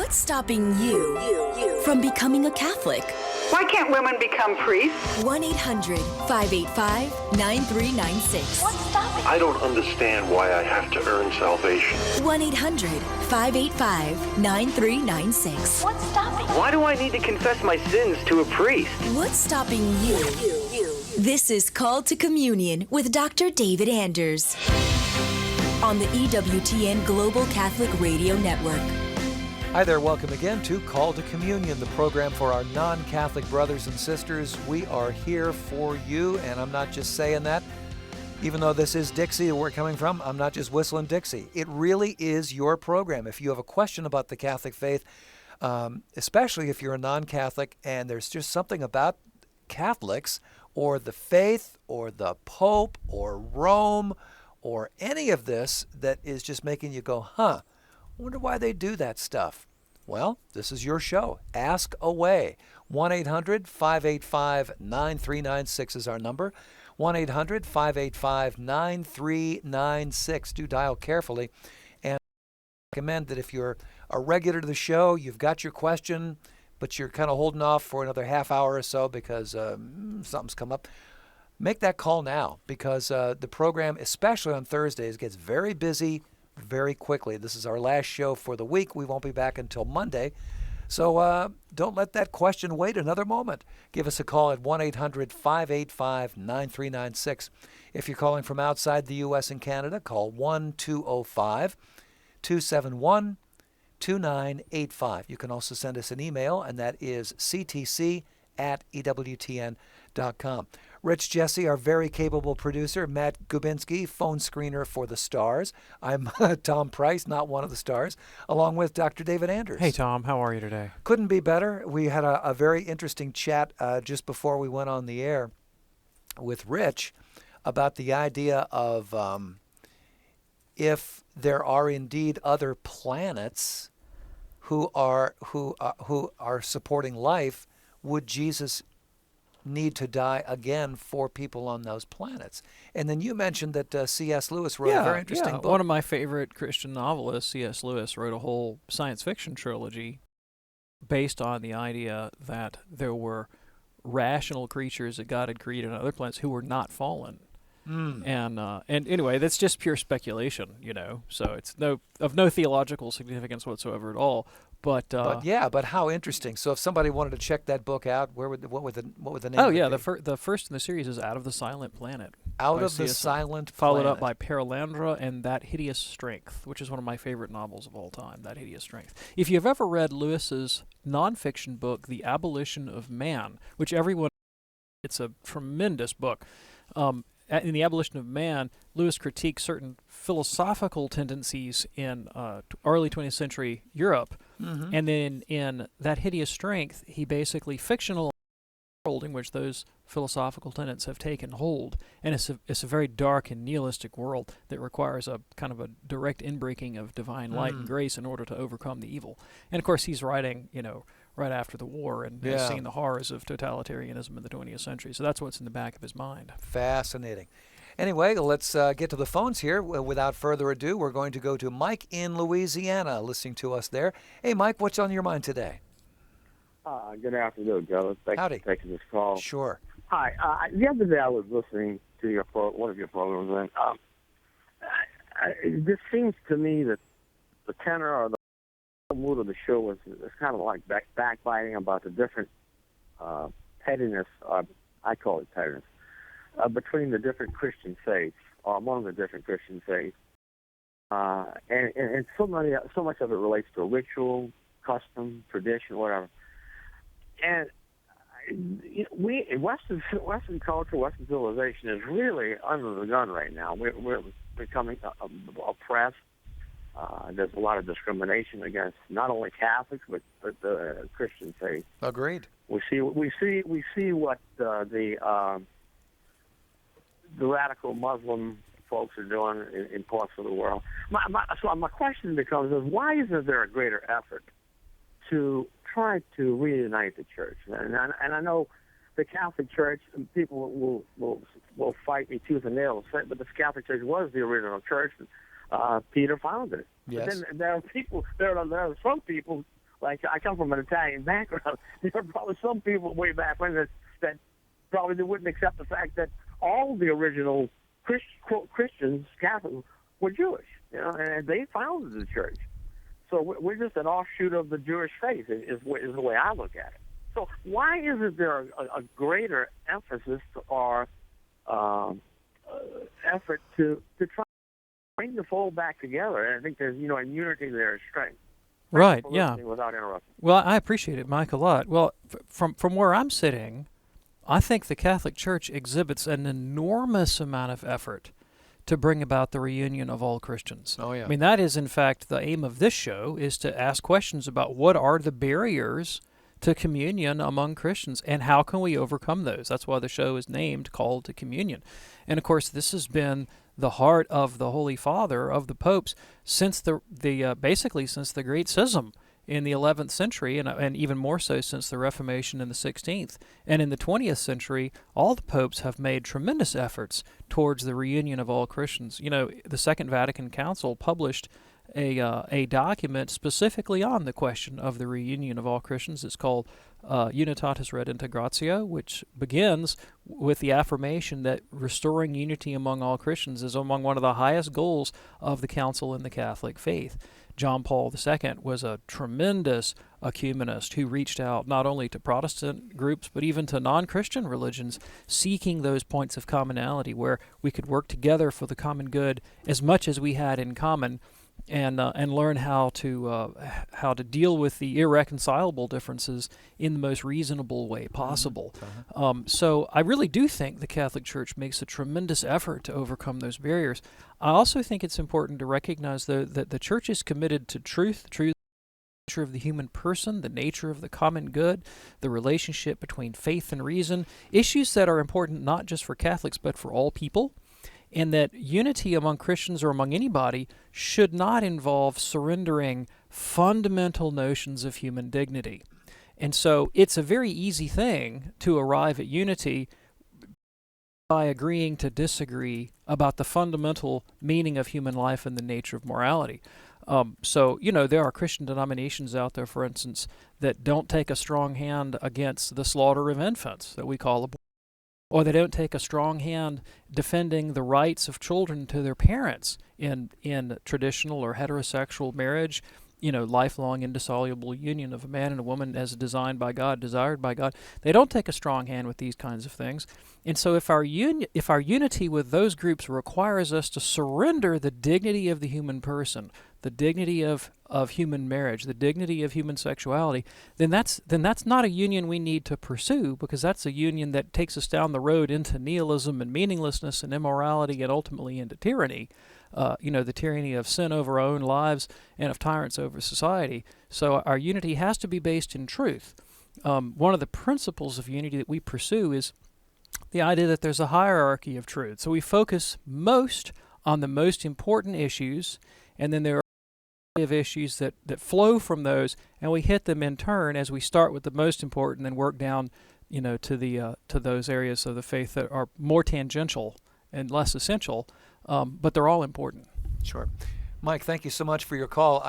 What's stopping you from becoming a Catholic? Why can't women become priests? 1-800-585-9396. What's stopping? I don't understand why I have to earn salvation. 1-800-585-9396. What's stopping? Why do I need to confess my sins to a priest? What's stopping you? This is Called to Communion with Dr. David Anders on the EWTN Global Catholic Radio Network. Hi there, welcome again to Call to Communion, the program for our non-Catholic brothers and sisters. We are here for you, and I'm not just saying that. Even though this is Dixie, where we're coming from, I'm not just whistling Dixie. It really is your program. If you have a question about the Catholic faith, especially if you're a non-Catholic and there's just something about Catholics or the faith or the Pope or Rome or any of this that is just making you go, I wonder why they do that stuff. Well, this is your show. Ask away. 1-800-585-9396 is our number. 1-800-585-9396. Do dial carefully. And I recommend that if you're a regular to the show, you've got your question, but you're kind of holding off for another half hour or so because something's come up, make that call now because the program, especially on Thursdays, gets very busy very quickly. This is our last show for the week. We won't be back until Monday. So don't let that question wait another moment. Give us a call at 1-800-585-9396. If you're calling from outside the U.S. and Canada, call 1-205-271-2985. You can also send us an email, and that is ctc@ewtn.com. Rich Jesse, our very capable producer. Matt Gubinski, phone screener for the stars. I'm Tom Price, not one of the stars, along with Dr. David Anders. Hey, Tom. How are you today? Couldn't be better. We had a very interesting chat just before we went on the air with Rich about the idea of if there are indeed other planets who are supporting life, would Jesus need to die again for people on those planets? And then you mentioned that C.S. Lewis wrote a very interesting book. One of my favorite Christian novelists, C.S. Lewis, wrote a whole science fiction trilogy based on the idea that there were rational creatures that God had created on other planets who were not fallen. And anyway, that's just pure speculation, so it's of no theological significance whatsoever at all. But how interesting. So if somebody wanted to check that book out, what would the name? Oh yeah, the first in the series is Out of the Silent Planet. Out of the Silent Planet. Followed up by Perelandra and That Hideous Strength, which is one of my favorite novels of all time. That Hideous Strength. If you've ever read Lewis's nonfiction book, The Abolition of Man, which it's a tremendous book. In The Abolition of Man, Lewis critiques certain philosophical tendencies in early 20th century Europe. Mm-hmm. And then in That Hideous Strength, he basically fictionalizes the world in which those philosophical tenets have taken hold. And it's a very dark and nihilistic world that requires a kind of a direct inbreaking of divine light and grace in order to overcome the evil. And of course, he's writing, right after the war and has seen the horrors of totalitarianism in the 20th century. So that's what's in the back of his mind. Fascinating. Anyway, let's get to the phones here. Without further ado, we're going to go to Mike in Louisiana, listening to us there. Hey, Mike, what's on your mind today? Good afternoon, Joe. Thanks Howdy. for taking this call. Sure. Hi. The other day I was listening to one of your programs, and this seems to me that the tenor or the mood of the show was kind of like backbiting about the different pettiness, I call it pettiness, between the different Christian faiths, or among the different Christian faiths. And so much of it relates to ritual, custom, tradition, whatever. And we, Western culture, Western civilization is really under the gun right now. We're becoming oppressed. There's a lot of discrimination against not only Catholics but the Christian faith. Agreed. We see what the radical Muslim folks are doing in parts of the world. So my question becomes: why isn't there a greater effort to try to reunite the church? And I know the Catholic Church, people will fight me tooth and nail, but the Catholic Church was the original church. Peter founded it. Yes. But then there are some people like I come from an Italian background. There are probably some people way back when that probably they wouldn't accept the fact that all the original Christians, Catholics, were Jewish, and they founded the church. So we're just an offshoot of the Jewish faith, is the way I look at it. So why isn't there a greater emphasis or effort to try to bring the fold back together? And I think there's, in unity there is strength. Right, yeah. Without interrupting. Well, I appreciate it, Mike, a lot. Well, from where I'm sitting, I think the Catholic Church exhibits an enormous amount of effort to bring about the reunion of all Christians. Oh, yeah. I mean, that is, in fact, the aim of this show, is to ask questions about what are the barriers to communion among Christians, and how can we overcome those? That's why the show is named Called to Communion. And, of course, this has been the heart of the Holy Father, of the popes, since basically since the Great Schism in the 11th century, and even more so since the Reformation in the 16th. And in the 20th century, all the popes have made tremendous efforts towards the reunion of all Christians. The Second Vatican Council published a document specifically on the question of the reunion of all Christians. It's called Unitatis Redintegratio, which begins with the affirmation that restoring unity among all Christians is among one of the highest goals of the Council in the Catholic faith. John Paul II was a tremendous ecumenist who reached out not only to Protestant groups but even to non-Christian religions, seeking those points of commonality where we could work together for the common good as much as we had in common, and learn how to deal with the irreconcilable differences in the most reasonable way possible. So I really do think the Catholic Church makes a tremendous effort to overcome those barriers. I also think it's important to recognize, though, that the Church is committed to truth, the nature of the human person, the nature of the common good, the relationship between faith and reason, issues that are important not just for Catholics but for all people. And that unity among Christians or among anybody should not involve surrendering fundamental notions of human dignity. And so it's a very easy thing to arrive at unity by agreeing to disagree about the fundamental meaning of human life and the nature of morality. So there are Christian denominations out there, for instance, that don't take a strong hand against the slaughter of infants that we call abortion. Or they don't take a strong hand defending the rights of children to their parents in traditional or heterosexual marriage, lifelong indissoluble union of a man and a woman as designed by God, desired by God. They don't take a strong hand with these kinds of things. And so if our unity with those groups requires us to surrender the dignity of the human person, the dignity of human marriage, the dignity of human sexuality, then that's not a union we need to pursue, because that's a union that takes us down the road into nihilism and meaninglessness and immorality and ultimately into tyranny, the tyranny of sin over our own lives and of tyrants over society. So our unity has to be based in truth. One of the principles of unity that we pursue is the idea that there's a hierarchy of truth. So we focus most on the most important issues, and then there are of issues that flow from those, and we hit them in turn as we start with the most important and work down, to those areas of the faith that are more tangential and less essential, but they're all important. Sure. Mike, thank you so much for your call.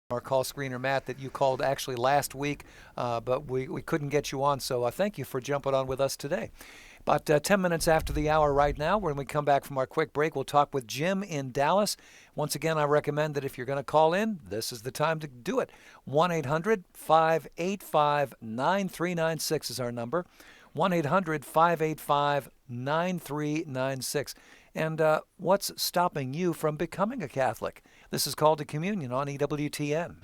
Our call screener, Matt, that you called actually last week, but we couldn't get you on, so thank you for jumping on with us today. About 10 minutes after the hour right now, when we come back from our quick break, we'll talk with Jim in Dallas. Once again, I recommend that if you're going to call in, this is the time to do it. 1-800-585-9396 is our number. 1-800-585-9396. And what's stopping you from becoming a Catholic? This is Called to Communion on EWTN.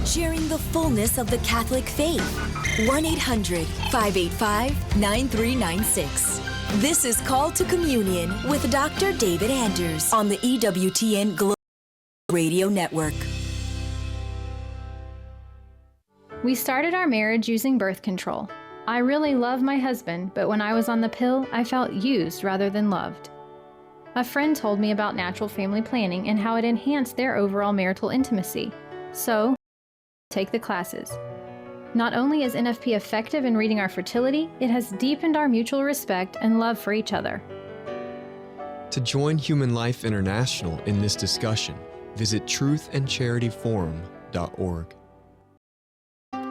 Sharing the fullness of the Catholic faith. 1-800-585-9396. This is Called to Communion with Dr. David Anders on the EWTN Global Radio Network. We started our marriage using birth control. I really love my husband, but when I was on the pill, I felt used rather than loved. A friend told me about natural family planning and how it enhanced their overall marital intimacy. So, take the classes. Not only is NFP effective in reading our fertility, it has deepened our mutual respect and love for each other. To join Human Life International in this discussion, visit truthandcharityforum.org. EWTN.org.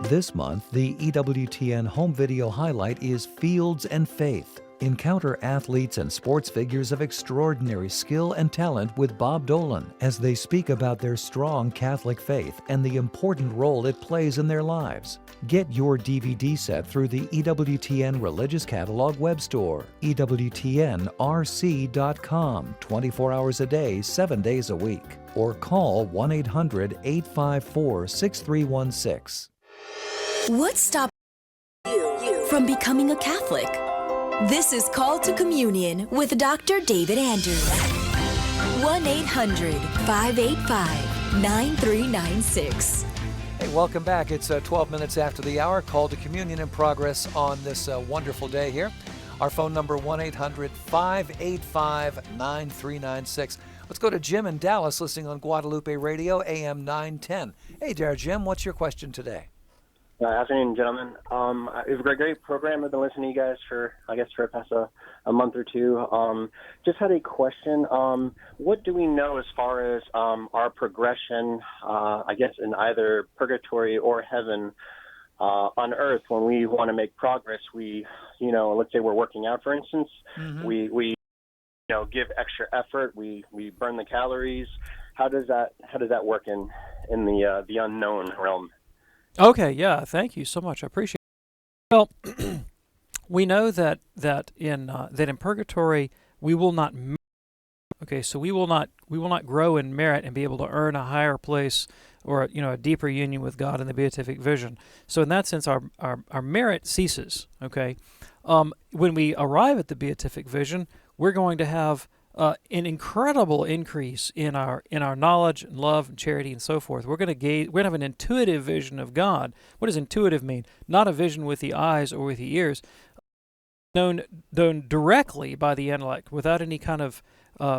This month, the EWTN home video highlight is Fields and Faith. Encounter athletes and sports figures of extraordinary skill and talent with Bob Dolan as they speak about their strong Catholic faith and the important role it plays in their lives. Get your DVD set through the EWTN Religious Catalog web store, EWTNRC.com, 24 hours a day, 7 days a week, or call 1-800-854-6316. What stopped you from becoming a Catholic? This is Call to Communion with Dr. David Anders. 1-800-585-9396. Hey, welcome back. It's 12 minutes after the hour. Call to Communion in progress on this wonderful day here. Our phone number, 1-800-585-9396. Let's go to Jim in Dallas, listening on Guadalupe Radio, AM 910. Hey there, Jim. What's your question today? Afternoon, gentlemen. It was a great program. I've been listening to you guys for the past a month or two. Just had a question. What do we know as far as our progression, in either purgatory or heaven on earth when we want to make progress? Let's say we're working out, for instance. Mm-hmm. We give extra effort. We burn the calories. How does that work in the unknown realm? Okay, yeah, thank you so much. I appreciate it. Well, we know that in purgatory we will not. Okay, so we will not grow in merit and be able to earn a higher place or a deeper union with God in the beatific vision. So in that sense, our merit ceases. Okay, when we arrive at the beatific vision, we're going to have an incredible increase in our knowledge and love and charity and so forth. We're going to have an intuitive vision of God. What does intuitive mean? Not a vision with the eyes or with the ears, known directly by the intellect, without any kind of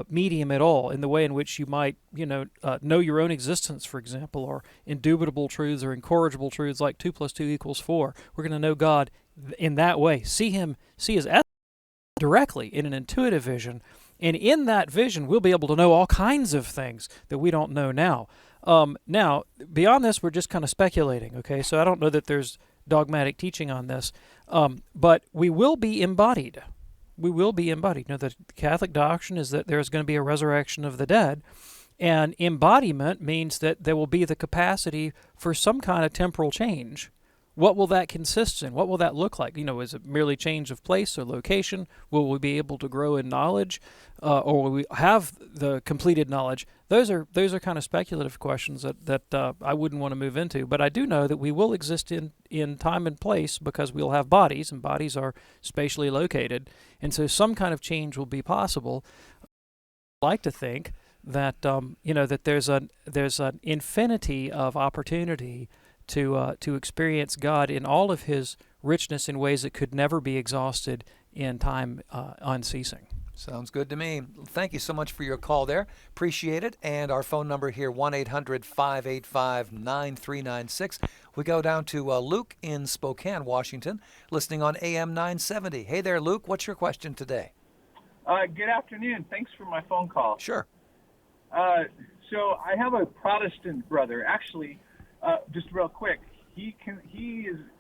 medium at all, in the way in which you might know your own existence, for example, or indubitable truths or incorrigible truths like 2 + 2 = 4. We're going to know God in that way. See His essence directly in an intuitive vision. And in that vision, we'll be able to know all kinds of things that we don't know now. Now, beyond this, we're just kind of speculating, okay? So I don't know that there's dogmatic teaching on this. But we will be embodied. We will be embodied. The Catholic doctrine is that there's going to be a resurrection of the dead. And embodiment means that there will be the capacity for some kind of temporal change. What will that consist in? What will that look like? Is it merely change of place or location? Will we be able to grow in knowledge, or will we have the completed knowledge? Those are kind of speculative questions that I wouldn't want to move into. But I do know that we will exist in time and place because we'll have bodies, and bodies are spatially located, and so some kind of change will be possible. I like to think that that there's an infinity of opportunity to experience God in all of His richness in ways that could never be exhausted in time unceasing. Sounds good to me. Thank you so much for your call there. Appreciate it. And our phone number here, 1-800-585-9396. We go down to Luke in Spokane, Washington, listening on AM 970. Hey there, Luke. What's your question today? Good afternoon. Thanks for my phone call. Sure. So I have a Protestant brother. Actually, just real quick, he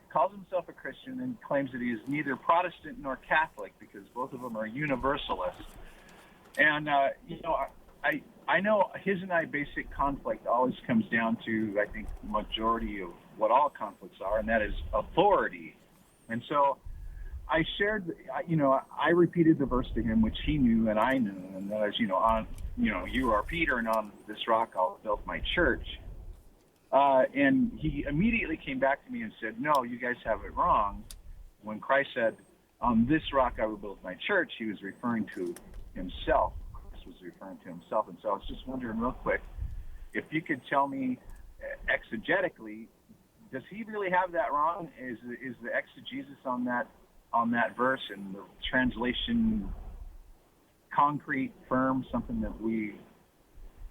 calls himself a Christian and claims that he is neither Protestant nor Catholic because both of them are universalists. And I know his and I basic conflict always comes down to, I think, majority of what all conflicts are, and that is authority. And so I shared, I repeated the verse to him, which he knew and I knew, and that is, you are Peter, and on this rock I'll build my church. And he immediately came back to me and said, no, you guys have it wrong. When Christ said, on this rock I will build my church, he was referring to himself. Christ was referring to himself. And so I was just wondering real quick, if you could tell me exegetically, does he really have that wrong? Is the exegesis on that verse and the translation concrete, firm, something that we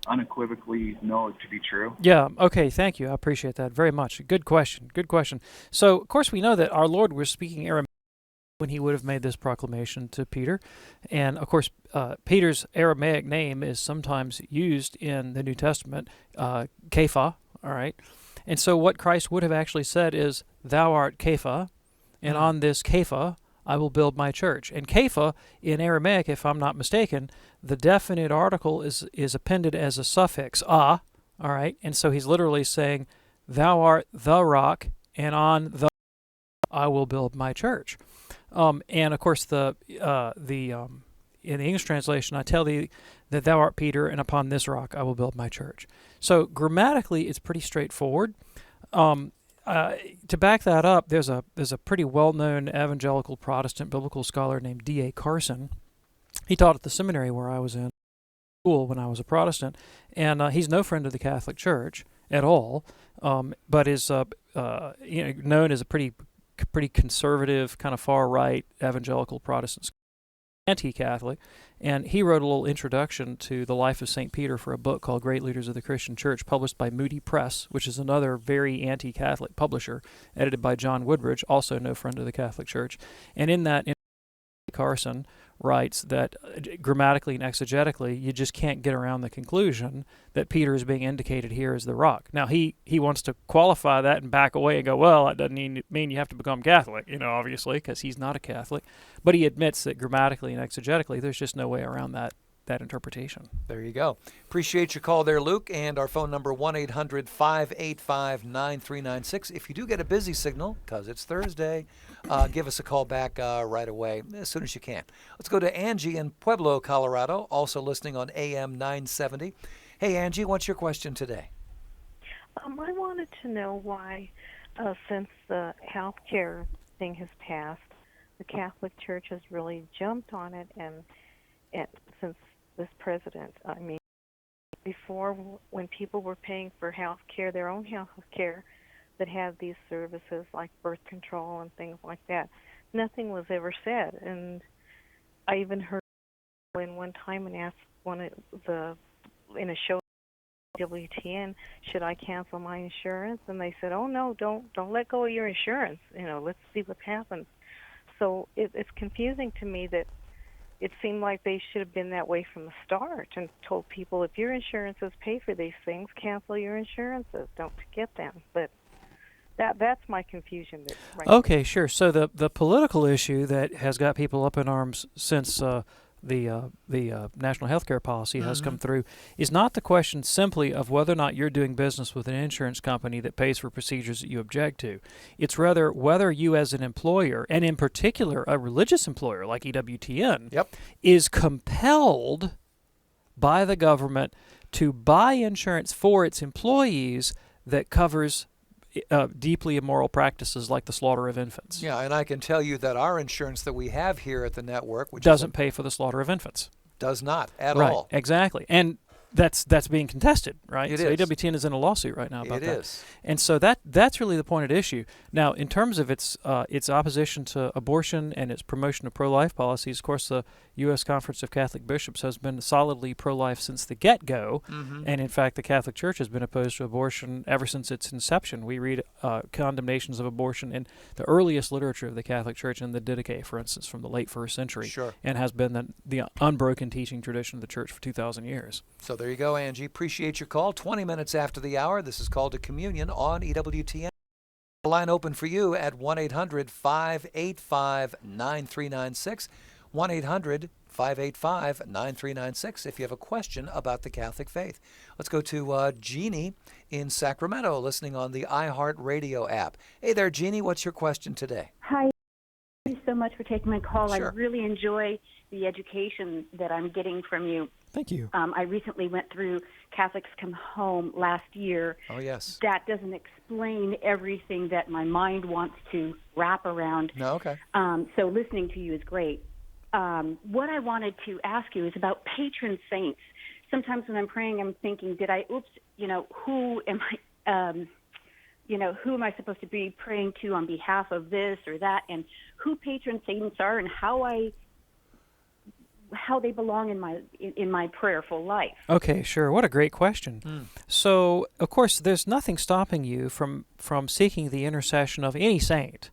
unequivocally know to be true? Yeah, okay, thank you. I appreciate that very much. Good question. So, of course, we know that our Lord was speaking Aramaic when he would have made this proclamation to Peter. And, of course, Peter's Aramaic name is sometimes used in the New Testament, Kepha, all right? And so what Christ would have actually said is, "Thou art Kepha, and on this Kepha I will build my church." And Kepha, in Aramaic, if I'm not mistaken, the definite article is appended as a suffix, all right? And so he's literally saying, "Thou art the rock, and on the I will build my church." And of course, in the English translation, "I tell thee that thou art Peter, and upon this rock I will build my church." So grammatically, it's pretty straightforward. To back that up, there's a pretty well-known evangelical Protestant biblical scholar named D.A. Carson. He taught at the seminary where I was in school when I was a Protestant, and he's no friend of the Catholic Church at all, but is known as a pretty conservative, kind of far-right evangelical Protestant scholar, anti-Catholic, and he wrote a little introduction to the life of St. Peter for a book called Great Leaders of the Christian Church, published by Moody Press, which is another very anti-Catholic publisher, edited by John Woodbridge, also no friend of the Catholic Church. And in that, Carson writes that grammatically and exegetically, you just can't get around the conclusion that Peter is being indicated here as the rock. Now, he wants to qualify that and back away and go, well, that doesn't mean you have to become Catholic, obviously, because he's not a Catholic. But he admits that grammatically and exegetically, there's just no way around that interpretation. There you go. Appreciate your call there, Luke, and our phone number 1-800-585-9396. If you do get a busy signal, because it's Thursday, give us a call back right away as soon as you can. Let's go to Angie in Pueblo, Colorado, also listening on AM 970. Hey, Angie, what's your question today? I wanted to know why, since the health care thing has passed, the Catholic Church has really jumped on it, and since this president, before, when people were paying for health care, their own health care, that had these services like birth control and things like that, nothing was ever said. And I even heard in one time and asked in a show, EWTN, should I cancel my insurance? And they said, oh no, don't let go of your insurance. Let's see what happens. So it's confusing to me that it seemed like they should have been that way from the start and told people, if your insurances pay for these things, cancel your insurances. Don't get them. But that's my confusion. Okay, sure. So the political issue that has got people up in arms since the national health care policy has come through is not the question simply of whether or not you're doing business with an insurance company that pays for procedures that you object to. It's rather whether you as an employer, and in particular a religious employer like EWTN, is compelled by the government to buy insurance for its employees that covers deeply immoral practices like the slaughter of infants. Yeah, and I can tell you that our insurance that we have here at the network, which doesn't pay for the slaughter of infants. Does not at right, all. Exactly. And that's being contested, right? It so is. EWTN is in a lawsuit right now about that. It is. And so that's really the point at issue. Now, in terms of its opposition to abortion and its promotion of pro-life policies, of course, the U.S. Conference of Catholic Bishops has been solidly pro-life since the get-go. And in fact, the Catholic Church has been opposed to abortion ever since its inception. We read condemnations of abortion in the earliest literature of the Catholic Church, in the Didache, for instance, from the late 1st century. Sure. And has been the unbroken teaching tradition of the Church for 2,000 years. So there you go, Angie. Appreciate your call. 20 minutes after the hour. This is Called to Communion on EWTN. The line open for you at 1-800-585-9396. 1-800-585-9396 if you have a question about the Catholic faith. Let's go to Jeannie in Sacramento, listening on the iHeartRadio app. Hey there, Jeannie. What's your question today? Hi. Thank you so much for taking my call. Sure. I really enjoy the education that I'm getting from you. Thank you. I recently went through Catholics Come Home last year. Oh, yes. That doesn't explain everything that my mind wants to wrap around. No, okay. So listening to you is great. What I wanted to ask you is about patron saints. Sometimes when I'm praying, I'm thinking, who am I supposed to be praying to on behalf of this or that, and who patron saints are, and how they belong in my prayerful life. Okay, sure. What a great question. So, of course, there's nothing stopping you from seeking the intercession of any saint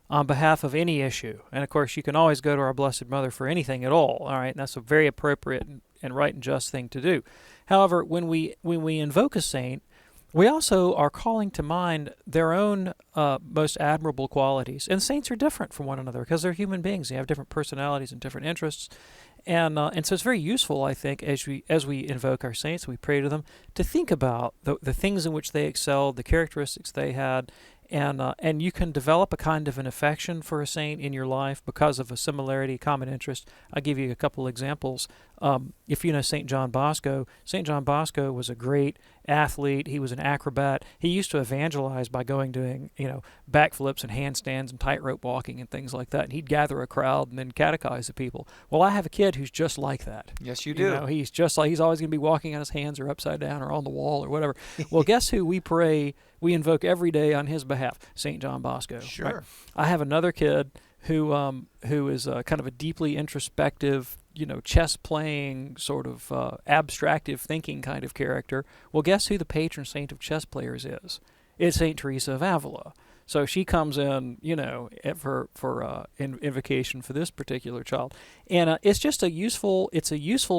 on behalf of any issue. And, of course, you can always go to our Blessed Mother for anything at all right? And that's a very appropriate and right and just thing to do. However, when we invoke a saint, we also are calling to mind their own most admirable qualities. And saints are different from one another because they're human beings. They have different personalities and different interests. And so it's very useful, I think, as we invoke our saints, we pray to them, to think about the things in which they excelled, the characteristics they had, and you can develop a kind of an affection for a saint in your life because of a similarity, common interest. I'll give you a couple examples. If you know St. John Bosco was a great athlete. He was an acrobat. He used to evangelize by doing backflips and handstands and tightrope walking and things like that. And he'd gather a crowd and then catechize the people. Well, I have a kid who's just like that. Yes, you do. He's just like, he's always going to be walking on his hands or upside down or on the wall or whatever. Well, guess who we invoke every day on his behalf? St. John Bosco. Sure. Right? I have another kid who is kind of a deeply introspective, chess-playing, sort of abstractive thinking kind of character. Well, guess who the patron saint of chess players is? It's St. Teresa of Avila. So she comes in, for invocation for this particular child. And it's just a useful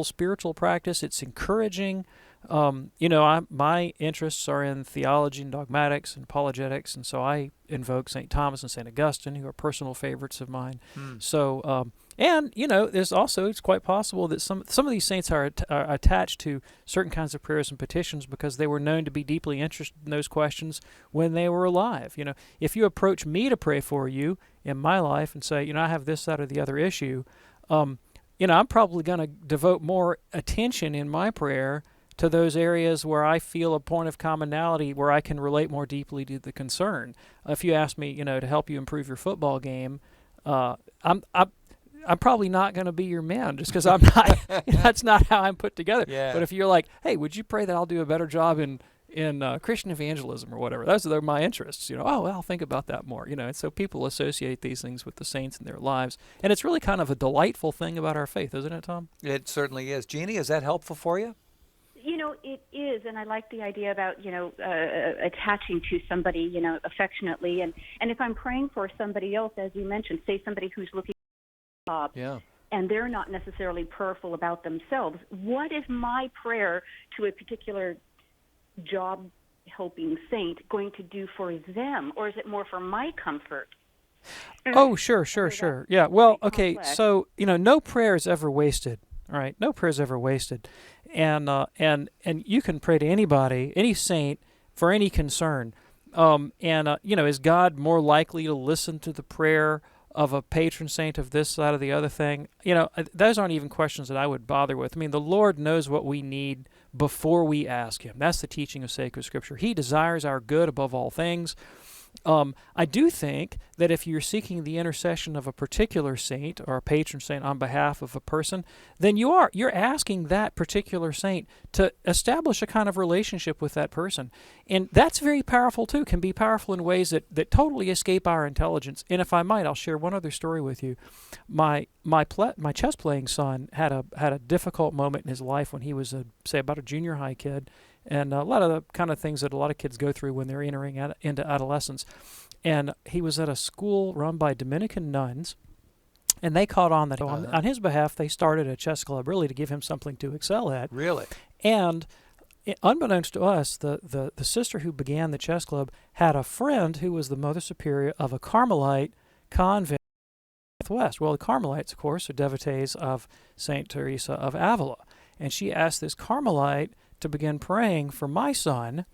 spiritual practice. It's encouraging. My interests are in theology and dogmatics and apologetics, and so I invoke St. Thomas and St. Augustine, who are personal favorites of mine. So, there's also, it's quite possible that some of these saints are attached to certain kinds of prayers and petitions because they were known to be deeply interested in those questions when they were alive. If you approach me to pray for you in my life and say, I have this, that, or the other issue, I'm probably going to devote more attention in my prayer to those areas where I feel a point of commonality, where I can relate more deeply to the concern. If you ask me, to help you improve your football game, I'm probably not going to be your man just because I'm not. That's not how I'm put together. Yeah. But if you're like, hey, would you pray that I'll do a better job in Christian evangelism or whatever? Those are my interests. I'll think about that more. And so people associate these things with the saints in their lives, and it's really kind of a delightful thing about our faith, isn't it, Tom? It certainly is. Jeannie, is that helpful for you? It is, and I like the idea about, attaching to somebody, affectionately. And if I'm praying for somebody else, as you mentioned, say somebody who's looking for a job, yeah, and they're not necessarily prayerful about themselves, what is my prayer to a particular job-helping saint going to do for them? Or is it more for my comfort? Oh, sure. Yeah, well, okay, so, no prayer is ever wasted. All right, no prayer is ever wasted, and you can pray to anybody, any saint, for any concern, is God more likely to listen to the prayer of a patron saint of this, that, or the other thing? Those aren't even questions that I would bother with. I mean, the Lord knows what we need before we ask Him. That's the teaching of sacred Scripture. He desires our good above all things. I do think that if you're seeking the intercession of a particular saint or a patron saint on behalf of a person, then you're asking that particular saint to establish a kind of relationship with that person. And that's very powerful too, can be powerful in ways that totally escape our intelligence. And if I might, I'll share one other story with you. My chess playing son had a difficult moment in his life when he was about a junior high kid. And a lot of the kind of things that a lot of kids go through when they're entering into adolescence. And he was at a school run by Dominican nuns, and they caught on that on his behalf they started a chess club really to give him something to excel at. Really? And unbeknownst to us, the sister who began the chess club had a friend who was the mother superior of a Carmelite convent in the Northwest. Well, the Carmelites, of course, are devotees of St. Teresa of Avila. And she asked this Carmelite to begin praying for my son.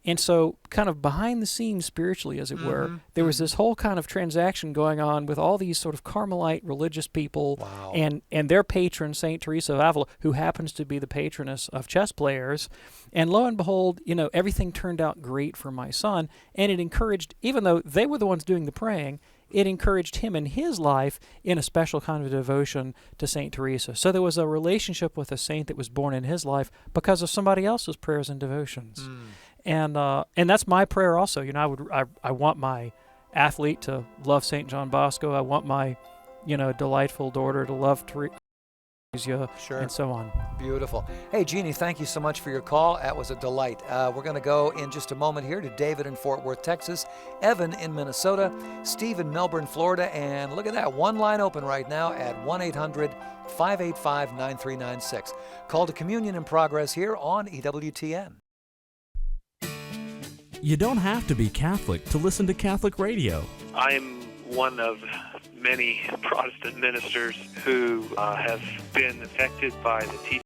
And so kind of behind the scenes spiritually, as it were, there was this whole kind of transaction going on with all these sort of Carmelite religious people. Wow. and their patron, St. Teresa of Avila, who happens to be the patroness of chess players. And lo and behold, everything turned out great for my son. And it encouraged, even though they were the ones doing the praying, it encouraged him in his life in a special kind of devotion to St. Teresa. So there was a relationship with a saint that was born in his life because of somebody else's prayers and devotions. And that's my prayer also. I want my athlete to love St. John Bosco. I want my, delightful daughter to love Teresa. Sure. And so on. Beautiful. Hey, Jeannie, thank you so much for your call. That was a delight. We're going to go in just a moment here to David in Fort Worth, Texas, Evan in Minnesota, Steve in Melbourne, Florida, and look at that, one line open right now at 1-800-585-9396. Call to Communion in progress here on EWTN. You don't have to be Catholic to listen to Catholic radio. I'm one of many Protestant ministers who have been affected by the teaching of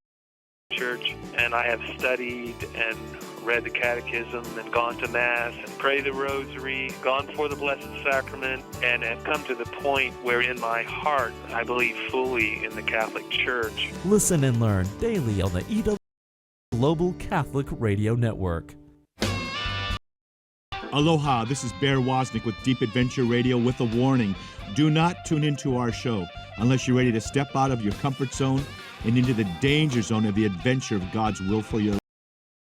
the Church, and I have studied and read the Catechism and gone to Mass and prayed the Rosary, gone for the Blessed Sacrament, and have come to the point where in my heart I believe fully in the Catholic Church. Listen and learn daily on the EWTN Global Catholic Radio Network. Aloha, this is Bear Wozniak with Deep Adventure Radio with a warning. Do not tune into our show unless you're ready to step out of your comfort zone and into the danger zone of the adventure of God's will for your life.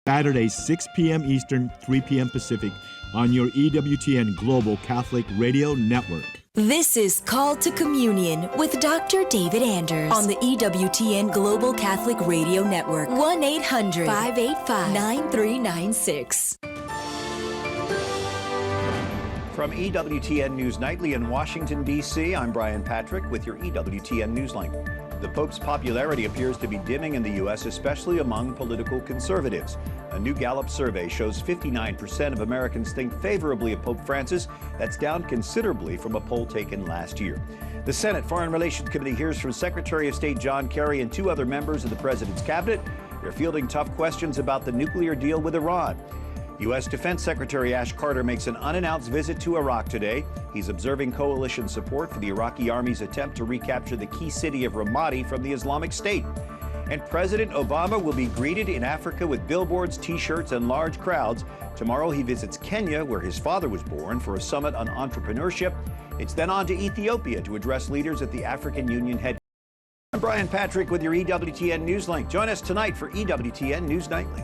Saturdays, 6 p.m. Eastern, 3 p.m. Pacific on your EWTN Global Catholic Radio Network. This is Called to Communion with Dr. David Anders on the EWTN Global Catholic Radio Network. 1-800-585-9396. From EWTN News Nightly in Washington, D.C., I'm Brian Patrick with your EWTN Newsline. The Pope's popularity appears to be dimming in the U.S., especially among political conservatives. A new Gallup survey shows 59% of Americans think favorably of Pope Francis. That's down considerably from a poll taken last year. The Senate Foreign Relations Committee hears from Secretary of State John Kerry and 2 other members of the president's cabinet. They're fielding tough questions about the nuclear deal with Iran. U.S. Defense Secretary Ash Carter makes an unannounced visit to Iraq today. He's observing coalition support for the Iraqi army's attempt to recapture the key city of Ramadi from the Islamic State. And President Obama will be greeted in Africa with billboards, T-shirts, and large crowds. Tomorrow he visits Kenya, where his father was born, for a summit on entrepreneurship. It's then on to Ethiopia to address leaders at the African Union headquarters. I'm Brian Patrick with your EWTN Newslink. Join us tonight for EWTN News Nightly.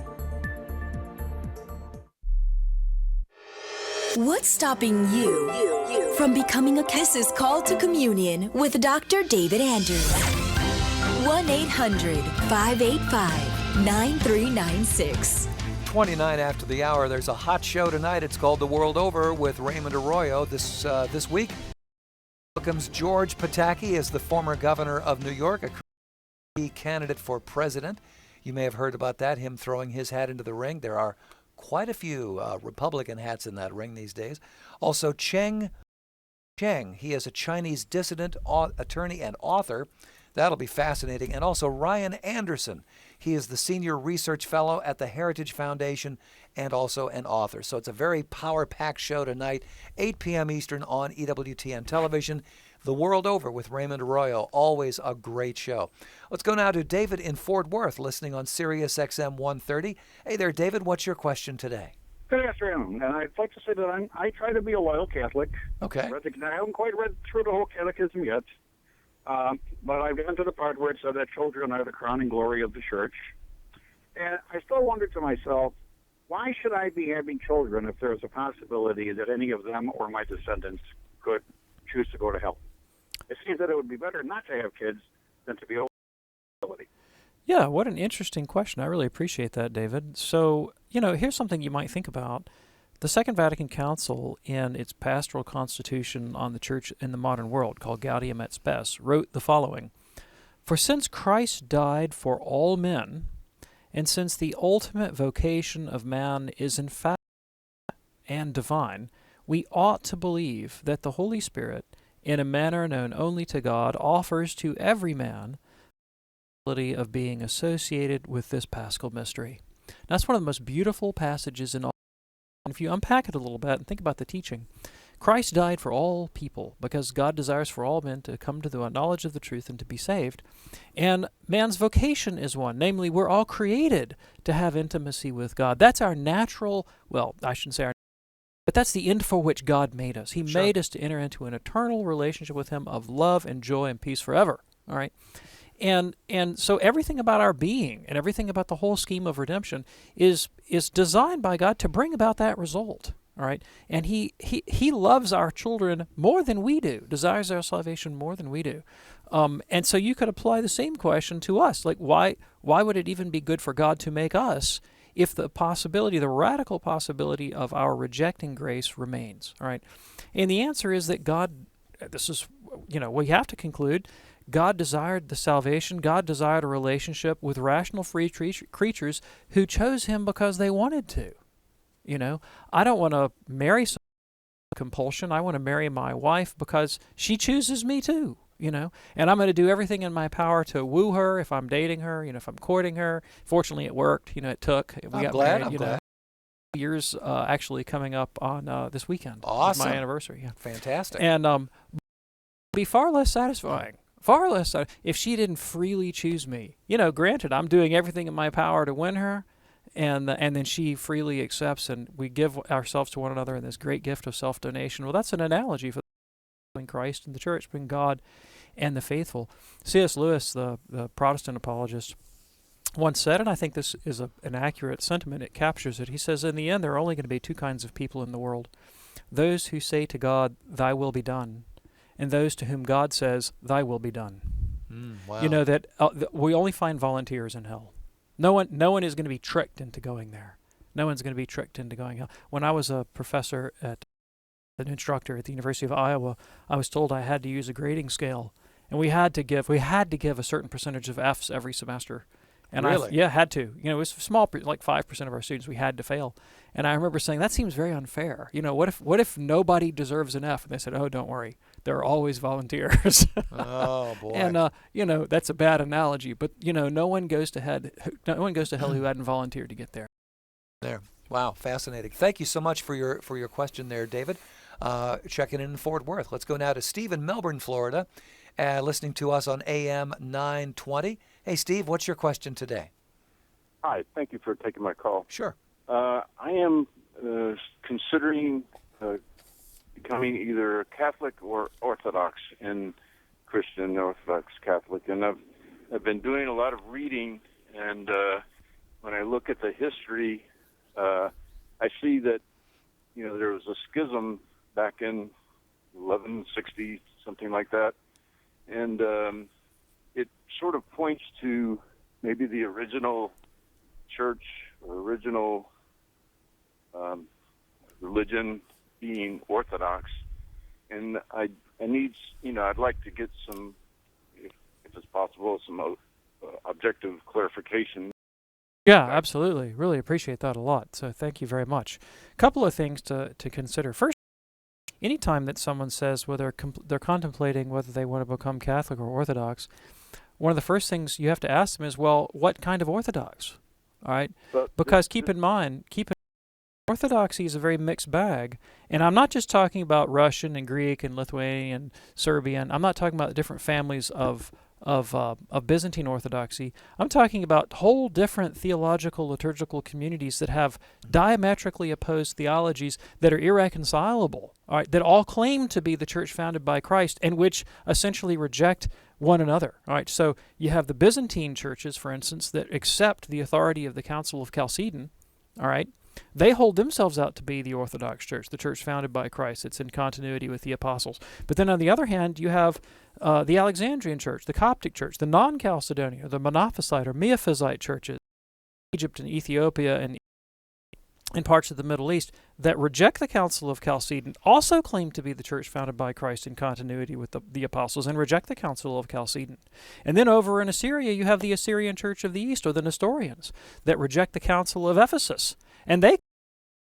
What's stopping you from becoming a... This is Called to Communion with Dr. David Anders. 1-800-585-9396. 29 after the hour. There's a hot show tonight. It's called The World Over with Raymond Arroyo. This week welcomes George Pataki as the former governor of New York, a candidate for president. You may have heard about that, him throwing his hat into the ring. There are quite a few Republican hats in that ring these days. Also, Cheng, he is a Chinese dissident attorney and author. That'll be fascinating. And also Ryan Anderson. He is the senior research fellow at the Heritage Foundation and also an author. So it's a very power-packed show tonight, 8 p.m. Eastern on EWTN television. The World Over with Raymond Arroyo, always a great show. Let's go now to David in Fort Worth, listening on Sirius XM 130. Hey there, David, what's your question today? Good afternoon, and I'd like to say that I try to be a loyal Catholic. Okay. I haven't quite read through the whole catechism yet, but I've gotten to the part where it said that children are the crowning glory of the church. And I still wonder to myself, why should I be having children if there's a possibility that any of them or my descendants could choose to go to hell? It seems that it would be better not to have kids than to be over. Yeah, what an interesting question. I really appreciate that, David. So, here's something you might think about. The Second Vatican Council, in its pastoral constitution on the church in the modern world, called Gaudium et Spes, wrote the following: "For since Christ died for all men, and since the ultimate vocation of man is in fact and divine, we ought to believe that the Holy Spirit, in a manner known only to God, offers to every man the ability of being associated with this paschal mystery." That's one of the most beautiful passages in all. And if you unpack it a little bit and think about the teaching, Christ died for all people because God desires for all men to come to the knowledge of the truth and to be saved. And man's vocation is one, namely, we're all created to have intimacy with God. That's our natural, well, I shouldn't say our, but that's the end for which God made us. He made us to enter into an eternal relationship with Him of love and joy and peace forever. All right? And so everything about our being and everything about the whole scheme of redemption is designed by God to bring about that result. All right? And he loves our children more than we do, desires our salvation more than we do. And so you could apply the same question to us. Like, why would it even be good for God to make us if the possibility, the radical possibility of our rejecting grace remains? All right? And the answer is that God, this is, we have to conclude, God desired the salvation. God desired a relationship with rational free creatures who chose Him because they wanted to. You know, I don't want to marry someone by compulsion. I want to marry my wife because she chooses me too. You know, and I'm going to do everything in my power to woo her if I'm dating her, you know, if I'm courting her. Fortunately, it worked. You know, it took. We got married, I'm glad. Years actually coming up on this weekend. Awesome. My anniversary. Yeah. Fantastic. And be far less satisfying. Far less if she didn't freely choose me. You know, granted, I'm doing everything in my power to win her, and then she freely accepts, and we give ourselves to one another in this great gift of self-donation. Well, that's an analogy for between Christ and the church, between God and the faithful. C.S. Lewis, the Protestant apologist, once said, and I think this is an accurate sentiment, it captures it. He says, in the end, there are only going to be two kinds of people in the world. Those who say to God, thy will be done, and those to whom God says, thy will be done. Wow. You know, that we only find volunteers in hell. No one is going to be tricked into going there. No one's going to be tricked into going hell. When I was a professor an instructor at the University of Iowa, I was told I had to use a grading scale, and we had to give a certain percentage of Fs every semester. And really? had to. You know, it was small, like 5% of our students we had to fail. And I remember saying, that seems very unfair. You know, what if nobody deserves an F? And they said, oh, don't worry, there are always volunteers. Oh boy. And you know, that's a bad analogy, but you know, no one goes to hell who hadn't volunteered to get there. There. Wow, fascinating. Thank you so much for your question there, David. Checking in Fort Worth. Let's go now to Steve in Melbourne, Florida, listening to us on AM 920. Hey, Steve, what's your question today? Hi, thank you for taking my call. Sure. I am considering becoming either Catholic or Orthodox in Christian Orthodox Catholic, and I've been doing a lot of reading, and when I look at the history, I see that, you know, there was a schism back in 1160, something like that, and it sort of points to maybe the original church or original religion being Orthodox, and I need, you know, I'd like to get some, if it's possible, some objective clarification. Yeah, absolutely. Really appreciate that a lot. So thank you very much. A couple of things to consider. First, anytime that someone says whether they're contemplating whether they want to become Catholic or Orthodox, one of the first things you have to ask them is, well, what kind of Orthodox? All right? Because keep in mind, Orthodoxy is a very mixed bag. And I'm not just talking about Russian and Greek and Lithuanian and Serbian. I'm not talking about the different families of Byzantine Orthodoxy. I'm talking about whole different theological, liturgical communities that have diametrically opposed theologies that are irreconcilable, all right, that all claim to be the church founded by Christ and which essentially reject one another. All right, so you have the Byzantine churches, for instance, that accept the authority of the Council of Chalcedon, all right. They hold themselves out to be the Orthodox Church, the church founded by Christ. It's in continuity with the apostles. But then on the other hand, you have the Alexandrian Church, the Coptic Church, the non-Chalcedonian, the Monophysite or Miaphysite churches, Egypt and Ethiopia and in parts of the Middle East that reject the Council of Chalcedon, also claim to be the church founded by Christ in continuity with the apostles, and reject the Council of Chalcedon. And then over in Assyria, you have the Assyrian Church of the East, or the Nestorians, that reject the Council of Ephesus, and they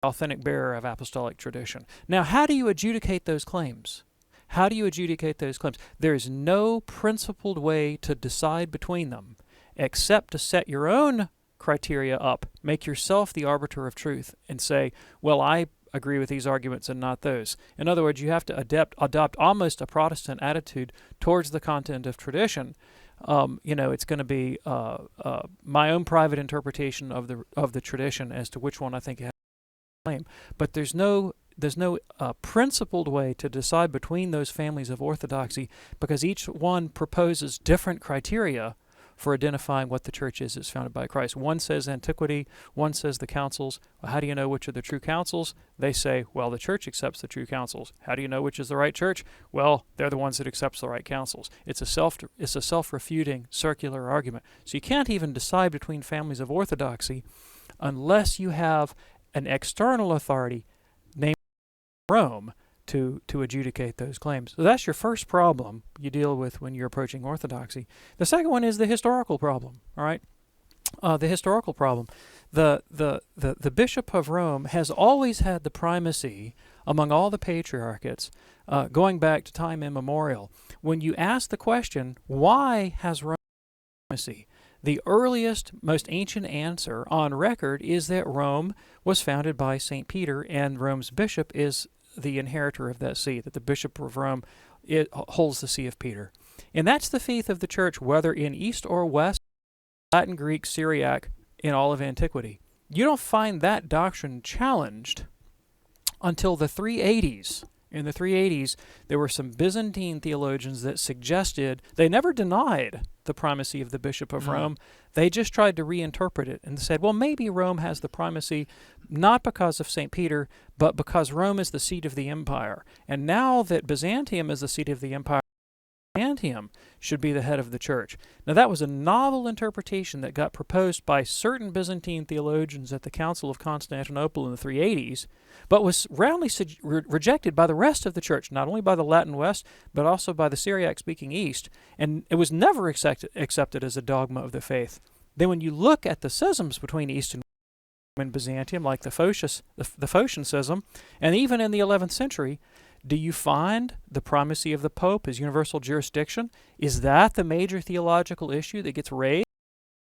authentic bearer of apostolic tradition. Now, how do you adjudicate those claims? How do you adjudicate those claims? There is no principled way to decide between them except to set your own criteria up, make yourself the arbiter of truth, and say, well, I agree with these arguments and not those. In other words, you have to adopt almost a Protestant attitude towards the content of tradition. You know, it's going to be my own private interpretation of the tradition as to which one I think it has to claim. But there's no principled way to decide between those families of orthodoxy, because each one proposes different criteria for identifying what the church is that's founded by Christ. One says antiquity, one says the councils. Well, how do you know which are the true councils? They say, well, the church accepts the true councils. How do you know which is the right church? Well, they're the ones that accept the right councils. It's a self-refuting circular argument. So you can't even decide between families of orthodoxy unless you have an external authority, named Rome, to adjudicate those claims. So that's your first problem you deal with when you're approaching orthodoxy. The second one is the historical problem, all right? the historical problem. The Bishop of Rome has always had the primacy among all the patriarchates, going back to time immemorial. When you ask the question, why has Rome primacy? The earliest, most ancient answer on record is that Rome was founded by St. Peter, and Rome's bishop is the inheritor of that see, that the Bishop of Rome holds the see of Peter. And that's the faith of the Church, whether in East or West, Latin, Greek, Syriac, in all of antiquity. You don't find that doctrine challenged until the 380s. In the 380s, there were some Byzantine theologians that suggested, they never denied the primacy of the Bishop of Rome. They just tried to reinterpret it and said, well, maybe Rome has the primacy not because of St. Peter, but because Rome is the seat of the empire. And now that Byzantium is the seat of the empire, Byzantium should be the head of the church. Now that was a novel interpretation that got proposed by certain Byzantine theologians at the Council of Constantinople in the 380s, but was roundly rejected by the rest of the church, not only by the Latin West, but also by the Syriac-speaking East, and it was never accepted as a dogma of the faith. Then when you look at the schisms between East and Byzantium, like the Phocian schism, and even in the 11th century, do you find the primacy of the Pope as universal jurisdiction? Is that the major theological issue that gets raised?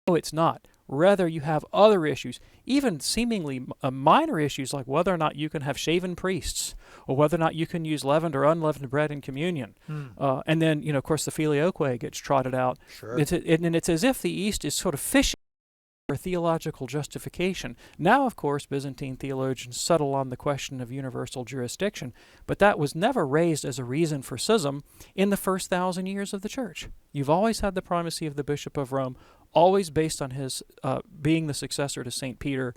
No, it's not. Rather, you have other issues, even seemingly minor issues like whether or not you can have shaven priests, or whether or not you can use leavened or unleavened bread in communion. And then, of course, the filioque gets trotted out. Sure. And it's as if the East is sort of fishing for theological justification. Now, of course, Byzantine theologians settle on the question of universal jurisdiction, but that was never raised as a reason for schism in the first 1,000 years of the Church. You've always had the primacy of the Bishop of Rome, always based on his being the successor to St. Peter.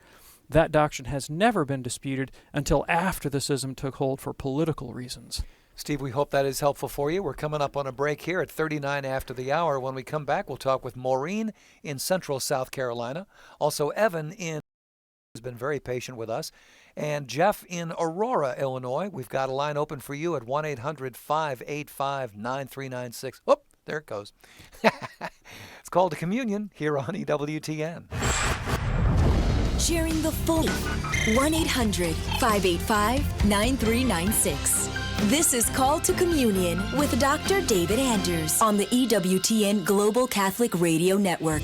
That doctrine has never been disputed until after the schism took hold for political reasons. Steve, we hope that is helpful for you. We're coming up on a break here at 39 after the hour. When we come back, we'll talk with Maureen in Central South Carolina. Also, Evan has been very patient with us. And Jeff in Aurora, Illinois. We've got a line open for you at 1-800-585-9396. Whoop, there it goes. It's called to Communion here on EWTN. Sharing the full 1-800-585-9396. This is Call to Communion with Dr. David Anders on the EWTN Global Catholic Radio Network.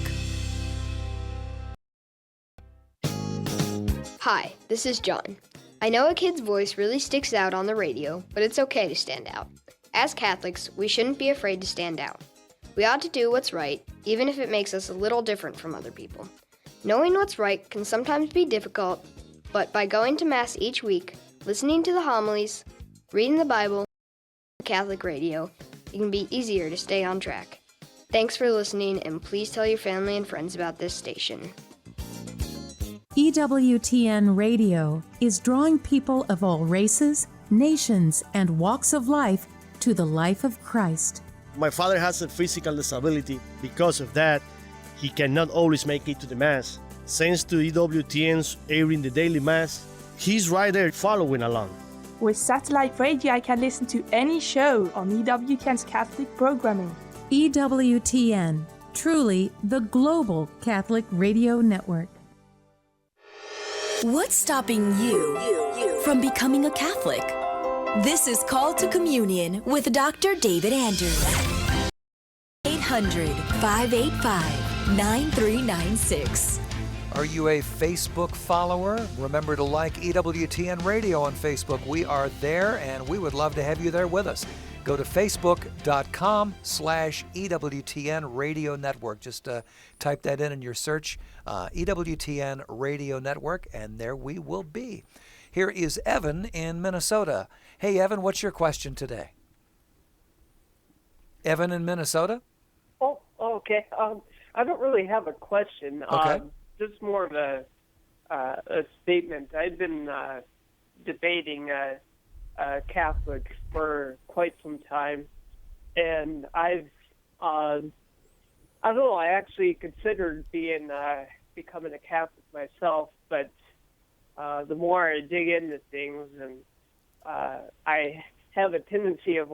Hi, this is John. I know a kid's voice really sticks out on the radio, but it's okay to stand out. As Catholics, we shouldn't be afraid to stand out. We ought to do what's right, even if it makes us a little different from other people. Knowing what's right can sometimes be difficult, but by going to Mass each week, listening to the homilies, reading the Bible, Catholic radio, it can be easier to stay on track. Thanks for listening, and please tell your family and friends about this station. EWTN Radio is drawing people of all races, nations, and walks of life to the life of Christ. My father has a physical disability. Because of that, he cannot always make it to the Mass. Thanks to EWTN's airing the daily Mass, he's right there following along. With satellite radio, I can listen to any show on EWTN's Catholic programming. EWTN, truly the global Catholic radio network. What's stopping you from becoming a Catholic? This is Call to Communion with Dr. David Anders. 800-585-9396. Are you a Facebook follower? Remember to like EWTN Radio on Facebook. We are there, and we would love to have you there with us. Go to facebook.com/EWTN Radio Network. Just type that in your search, EWTN Radio Network, and there we will be. Here is Evan in Minnesota. Hey, Evan, what's your question today? Evan in Minnesota? Oh, okay. I don't really have a question. Okay. Just more of a statement. I've been debating Catholics for quite some time, and I don't know. I actually considered becoming a Catholic myself, but the more I dig into things, and I have a tendency of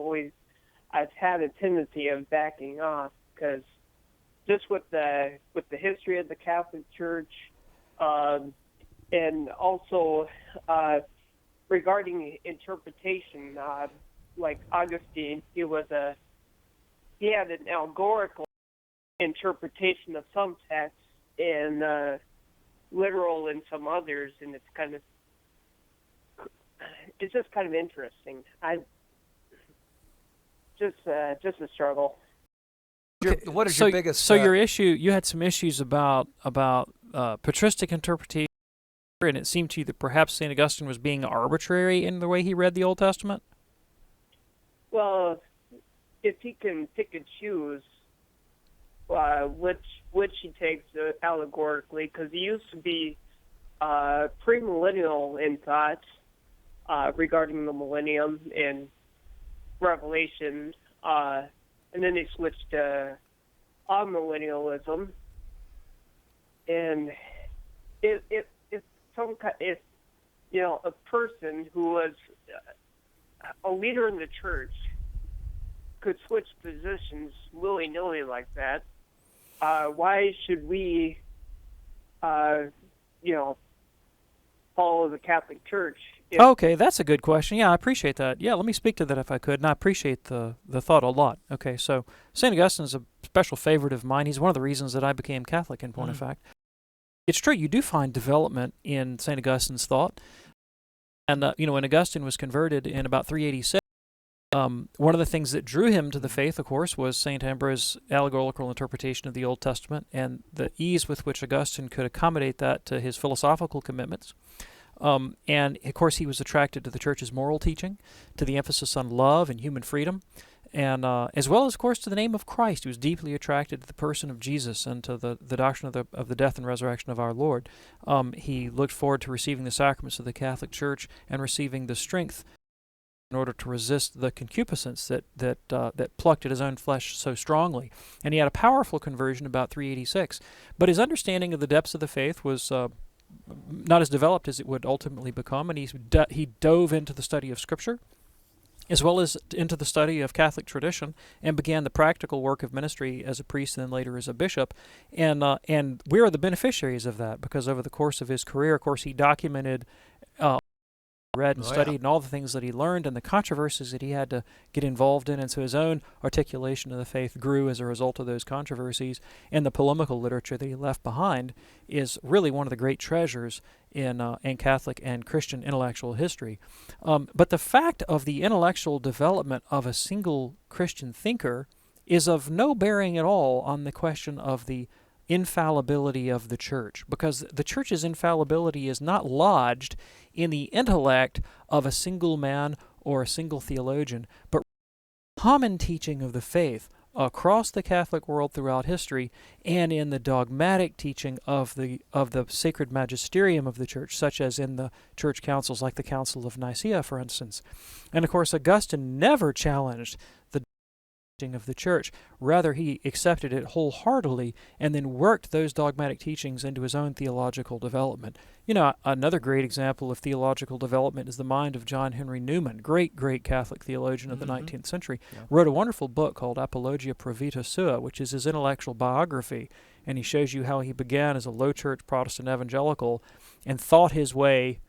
I've had a tendency of backing off because just with the history of the Catholic Church, and also regarding interpretation, like Augustine, he had an allegorical interpretation of some texts and literal in some others, and it's just kind of interesting. Just a struggle. What is your biggest? So your issue, you had some issues about patristic interpretation, and it seemed to you that perhaps St. Augustine was being arbitrary in the way he read the Old Testament? Well, if he can pick and choose which he takes allegorically, because he used to be premillennial in thought regarding the millennium and Revelation, and then they switched to amillennialism, and if a person who was a leader in the church could switch positions willy-nilly like that, why should we follow the Catholic Church? Okay, that's a good question. Yeah, I appreciate that. Yeah, let me speak to that if I could, and I appreciate the thought a lot. Okay, so St. Augustine is a special favorite of mine. He's one of the reasons that I became Catholic, in point of fact. It's true, you do find development in St. Augustine's thought. And, when Augustine was converted in about 386, one of the things that drew him to the faith, of course, was St. Ambrose's allegorical interpretation of the Old Testament and the ease with which Augustine could accommodate that to his philosophical commitments. And, of course, he was attracted to the Church's moral teaching, to the emphasis on love and human freedom, and as well as, of course, to the name of Christ. He was deeply attracted to the person of Jesus and to the doctrine of the death and resurrection of our Lord. He looked forward to receiving the sacraments of the Catholic Church and receiving the strength in order to resist the concupiscence that plucked at his own flesh so strongly. And he had a powerful conversion about 386. But his understanding of the depths of the faith was not as developed as it would ultimately become, and he dove into the study of Scripture, as well as into the study of Catholic tradition, and began the practical work of ministry as a priest and then later as a bishop. And we are the beneficiaries of that, because over the course of his career, of course, he documented, read and studied, and all the things that he learned and the controversies that he had to get involved in. And so his own articulation of the faith grew as a result of those controversies. And the polemical literature that he left behind is really one of the great treasures in Catholic and Christian intellectual history. But the fact of the intellectual development of a single Christian thinker is of no bearing at all on the question of the infallibility of the Church, because the Church's infallibility is not lodged in the intellect of a single man or a single theologian, but common teaching of the faith across the Catholic world throughout history, and in the dogmatic teaching of the sacred magisterium of the Church, such as in the church councils like the Council of Nicaea, for instance. And of course, Augustine never challenged the teaching of the Church. Rather, he accepted it wholeheartedly and then worked those dogmatic teachings into his own theological development. Another great example of theological development is the mind of John Henry Newman, great Catholic theologian of the 19th century. Wrote a wonderful book called Apologia Pro Vita Sua, which is his intellectual biography, and he shows you how he began as a low church Protestant evangelical and thought his way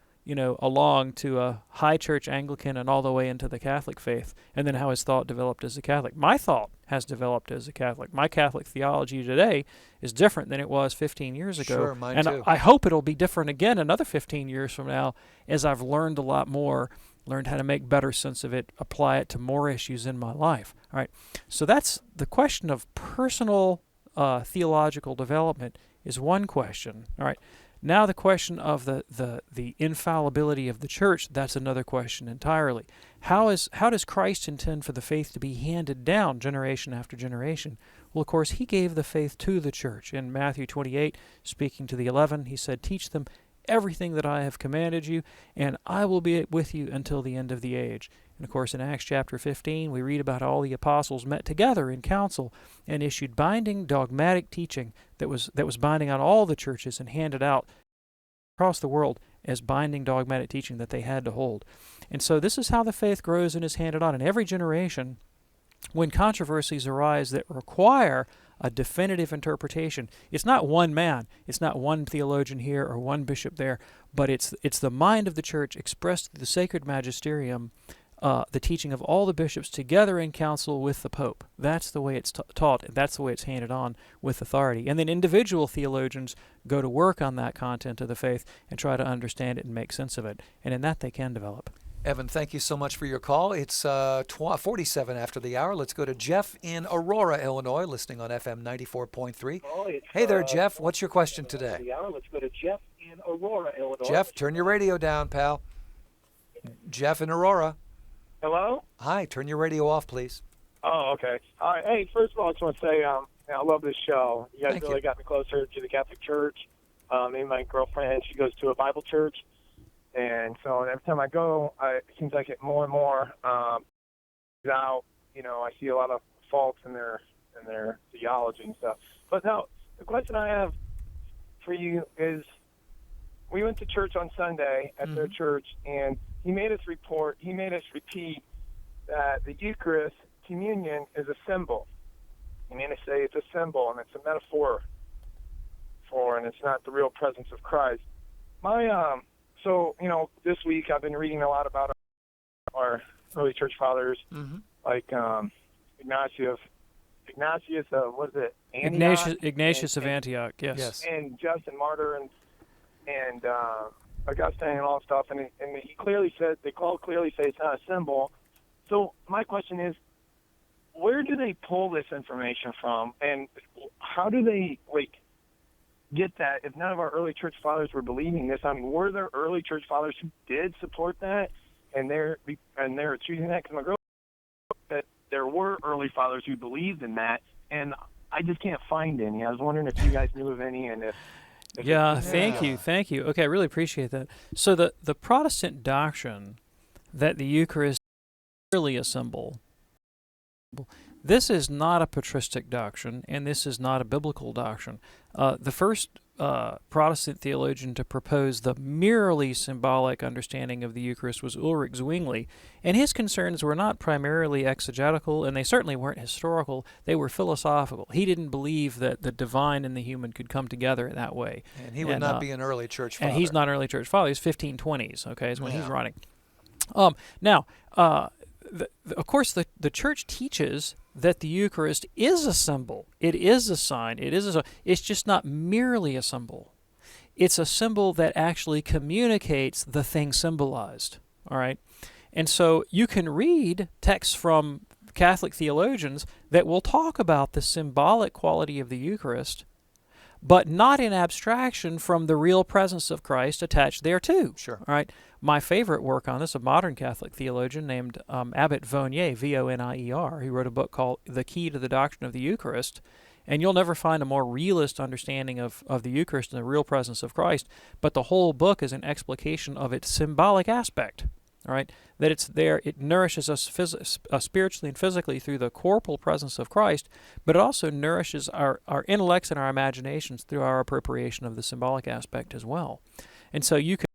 along to a high church Anglican and all the way into the Catholic faith, and then how his thought developed as a Catholic. My thought has developed as a Catholic. My Catholic theology today is different than it was 15 years ago. Sure, mine and too. I hope it'll be different again another 15 years from now, as I've learned a lot more, learned how to make better sense of it, apply it to more issues in my life. All right. So that's the question of personal theological development is one question. All right. Now the question of the infallibility of the Church, that's another question entirely. How does Christ intend for the faith to be handed down generation after generation? Well, of course, he gave the faith to the Church. In Matthew 28, speaking to the 11, he said, "Teach them everything that I have commanded you, and I will be with you until the end of the age." And of course, in Acts chapter 15, we read about how all the apostles met together in council and issued binding dogmatic teaching that was binding on all the churches and handed out across the world as binding dogmatic teaching that they had to hold. And so this is how the faith grows and is handed on. In every generation, when controversies arise that require a definitive interpretation. It's not one man, it's not one theologian here or one bishop there, but it's the mind of the church expressed through the sacred magisterium, the teaching of all the bishops together in council with the Pope. That's the way it's taught, and that's the way it's handed on with authority. And then individual theologians go to work on that content of the faith and try to understand it and make sense of it. And in that they can develop. Evan, thank you so much for your call. It's 47 after the hour. Let's go to Jeff in Aurora, Illinois, listening on FM 94.3. Hey there, Jeff. What's your question today? Let's go to Jeff in Aurora, Illinois. Jeff, turn your radio down, pal. Jeff in Aurora. Hello? Hi, turn your radio off, please. Oh, okay. All right. Hey, first of all, I just want to say I love this show. You guys Thank really you. got me closer to the Catholic Church. Me and my girlfriend, she goes to a Bible church. And so every time I go, it seems like it more and more out. You know, I see a lot of faults in their theology and stuff. But now, the question I have for you is, we went to church on Sunday at their church, and he made us repeat that the Eucharist, communion, is a symbol. He made us say it's a symbol and it's a metaphor for, and it's not the real presence of Christ. So, you know, this week I've been reading a lot about our early church fathers, like Ignatius, what is it? Antioch? Ignatius of Antioch, yes. And Justin Martyr and Augustine and all that stuff. And he clearly said, they clearly say it's not a symbol. So my question is, where do they pull this information from? And how do they, get that if none of our early church fathers were believing this? I mean, were there early church fathers who did support that, and they're choosing that? Because my girl that there were early fathers who believed in that, and I just can't find any. I was wondering if you guys knew of any, and if thank you. Okay, I really appreciate that. So the Protestant doctrine that the Eucharist is really a symbol. This is not a patristic doctrine, and this is not a biblical doctrine. The first Protestant theologian to propose the merely symbolic understanding of the Eucharist was Ulrich Zwingli, and his concerns were not primarily exegetical, and they certainly weren't historical. They were philosophical. He didn't believe that the divine and the human could come together that way. And he would not be an early church father. And he's not an early church father. He's 1520s, okay, is when he's writing. Of course, the church teaches that the Eucharist is a symbol. It is a sign. It's just not merely a symbol. It's a symbol that actually communicates the thing symbolized. All right? And so you can read texts from Catholic theologians that will talk about the symbolic quality of the Eucharist, but not in abstraction from the real presence of Christ attached thereto. Sure. All right. My favorite work on this, a modern Catholic theologian named Abbot Vonier, Vonier. He wrote a book called The Key to the Doctrine of the Eucharist, and you'll never find a more realist understanding of the Eucharist and the real presence of Christ, but the whole book is an explication of its symbolic aspect. All right, that it's there, it nourishes us spiritually and physically through the corporal presence of Christ, but it also nourishes our intellects and our imaginations through our appropriation of the symbolic aspect as well. And so you can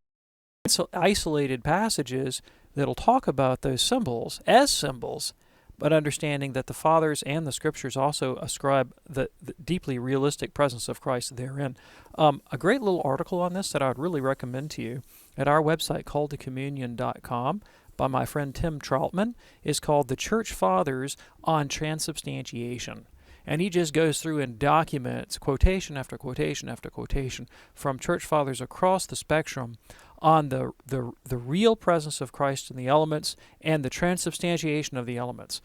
isolated passages that'll talk about those symbols as symbols, but understanding that the Fathers and the Scriptures also ascribe the deeply realistic presence of Christ therein. A great little article on this that I would really recommend to you at our website, calltocommunion.com, by my friend Tim Troutman, is called The Church Fathers on Transubstantiation. And he just goes through and documents quotation after quotation after quotation from church fathers across the spectrum on the real presence of Christ in the elements and the transubstantiation of the elements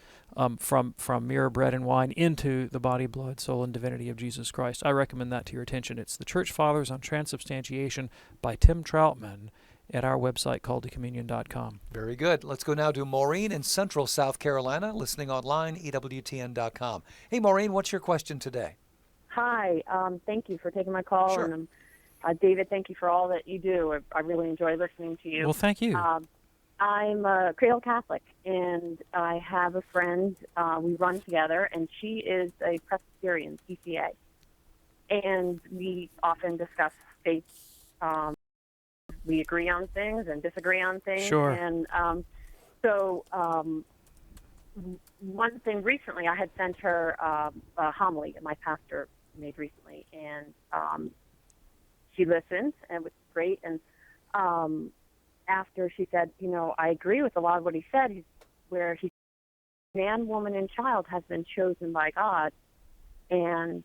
from mere bread and wine into the body, blood, soul, and divinity of Jesus Christ. I recommend that to your attention. It's The Church Fathers on Transubstantiation by Tim Troutman at our website, calltocommunion.com. Very good. Let's go now to Maureen in Central South Carolina, listening online, EWTN.com. Hey, Maureen, what's your question today? Hi. Thank you for taking my call. Sure. And David, thank you for all that you do. I really enjoy listening to you. Well, thank you. I'm a cradle Catholic, and I have a friend. We run together, and she is a Presbyterian, CCA. And we often discuss faith. We agree on things and disagree on things. Sure. And one thing recently, I had sent her a homily that my pastor made recently, and she listened, and it was great. And after she said, I agree with a lot of what he said, where he man, woman, and child has been chosen by God. And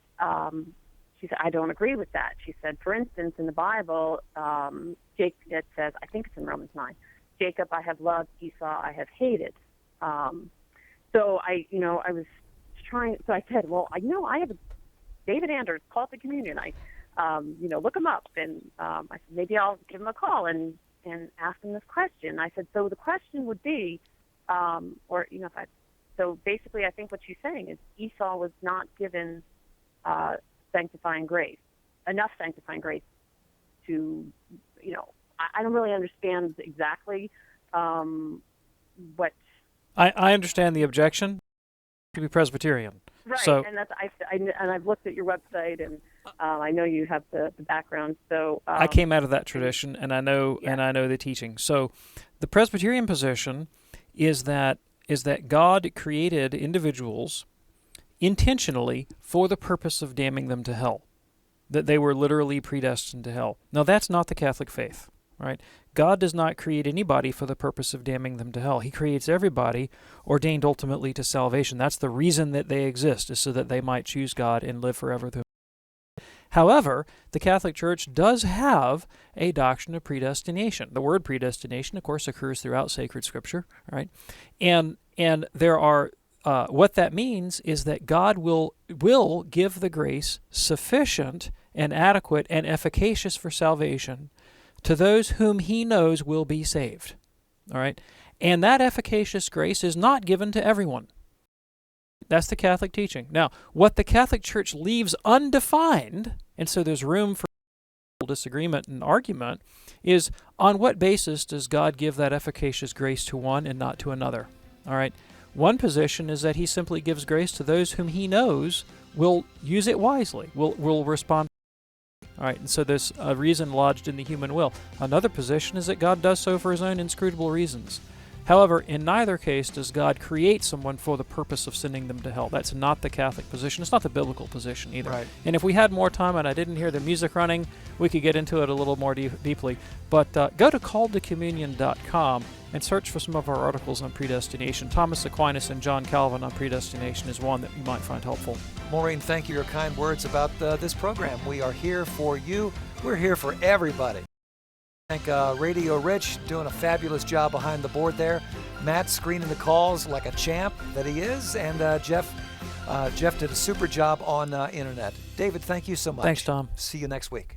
she said, I don't agree with that. She said, for instance, in the Bible, it says, I think it's in Romans 9, Jacob I have loved, Esau I have hated. So I was trying, so I said, well, I have a David Anders, Call to Communion. I, look him up, and I said, maybe I'll give him a call and ask him this question. I said, so the question would be, so basically I think what she's saying is Esau was not given sanctifying grace, enough sanctifying grace to, I don't really understand exactly what. I understand the objection to be Presbyterian. Right, so, and that's I've looked at your website, and I know you have the background. So I came out of that tradition, and I know the teaching. So the Presbyterian position is that God created individuals intentionally for the purpose of damning them to hell, that they were literally predestined to hell. Now that's not the Catholic faith, right? God does not create anybody for the purpose of damning them to hell. He creates everybody ordained ultimately to salvation. That's the reason that they exist, is so that they might choose God and live forever with Him. However, the Catholic Church does have a doctrine of predestination. The word predestination, of course, occurs throughout sacred Scripture, right? And there are what that means is that God will give the grace sufficient and adequate and efficacious for salvation to those whom He knows will be saved. All right? And that efficacious grace is not given to everyone. That's the Catholic teaching. Now, what the Catholic Church leaves undefined, and so there's room for disagreement and argument, is on what basis does God give that efficacious grace to one and not to another? All right? One position is that He simply gives grace to those whom He knows will use it wisely, will respond. All right, and so there's a reason lodged in the human will. Another position is that God does so for His own inscrutable reasons. However, in neither case does God create someone for the purpose of sending them to hell. That's not the Catholic position. It's not the biblical position either. Right. And if we had more time and I didn't hear the music running, we could get into it a little more deeply. But go to calledtocommunion.com and search for some of our articles on predestination. Thomas Aquinas and John Calvin on predestination is one that you might find helpful. Maureen, thank you for your kind words about this program. We are here for you. We're here for everybody. Thank Radio Rich, doing a fabulous job behind the board there. Matt screening the calls like a champ that he is. And Jeff did a super job on internet. David, thank you so much. Thanks, Tom. See you next week.